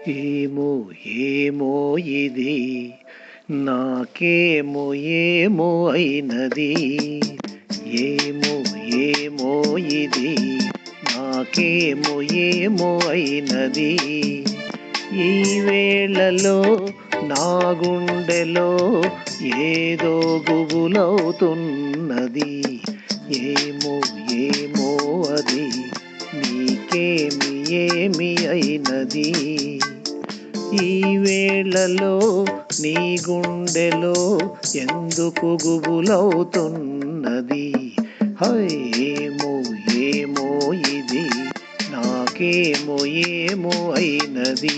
ఏమో ఏమో ఇది నాకేమో ఏమో అయినది. ఏమో ఏమో ఇది నాకేమో ఏమో అయినది. ఈ వేళలో నా గుండెలో ఏదో గుబులవుతున్నది. ఏమో ఏమో అది నీకేమి ఏమి అయినది. ఈ వేళలో నీ గుండెలో ఎందుకు గుబులవుతున్నది. ఏమో ఏమో ఇది నాకేమో ఏమో అయినది.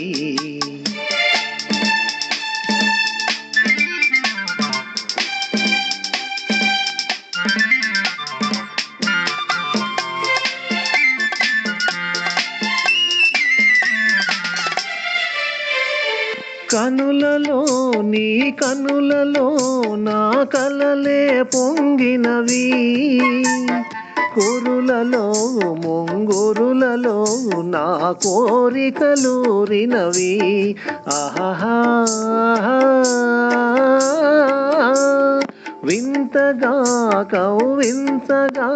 కనులలో నీ కనులలో నా కలలే పొంగినవి. కురులలో ముంగురులలో నా కోరికలూరినవి. ఆహా వింతగా కవ్వింతగా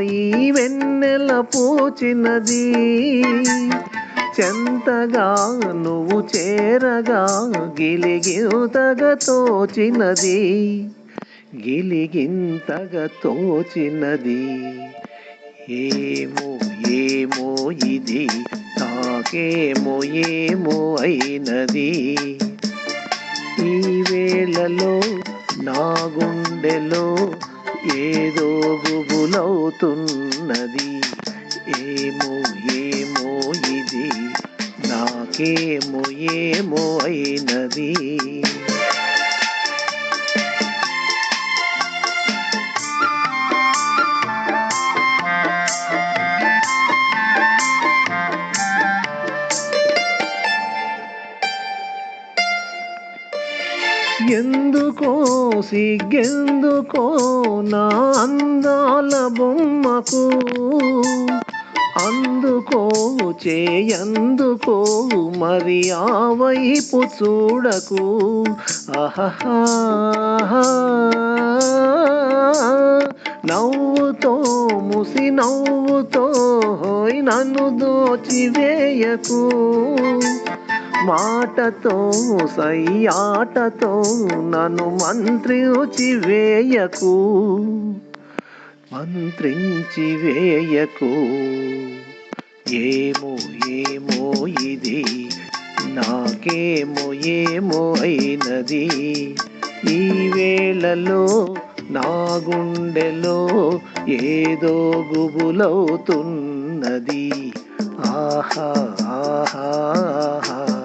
ఈ వెన్నెల పూచినది. చెంతగా నువ్వు చేరగా గిలిగింతగా తోచినది. గిలిగింతగా తోచినది. ఏమో ఏమో ఇది నాకేమో ఏమో అయినది. ఈ వేళలో నా గుండెలో ఏదో గుబులవుతున్నది. ఏమో ఏమో ఇది నాకేమో ఏమో అయినది. ఎందుకో సిగ్గెందుకో నా అందాల బొమ్మకు. అందుకో చేయందుకో మరి ఆ వైపు చూడకు. ఆహా నవ్వుతో ముసి నవ్వుతో నన్ను దోచివేయకు. మాటతో సయ్యాటతో నన్ను మంత్రించి వేయకు. మంత్రించి వేయకు. ఏమో ఏమో ఇది నాకేమో ఏమో అయినది. ఈ వేళలో నా గుండెలో ఏదో గుబులవుతున్నది. ఆహా ఆహా ఆహా.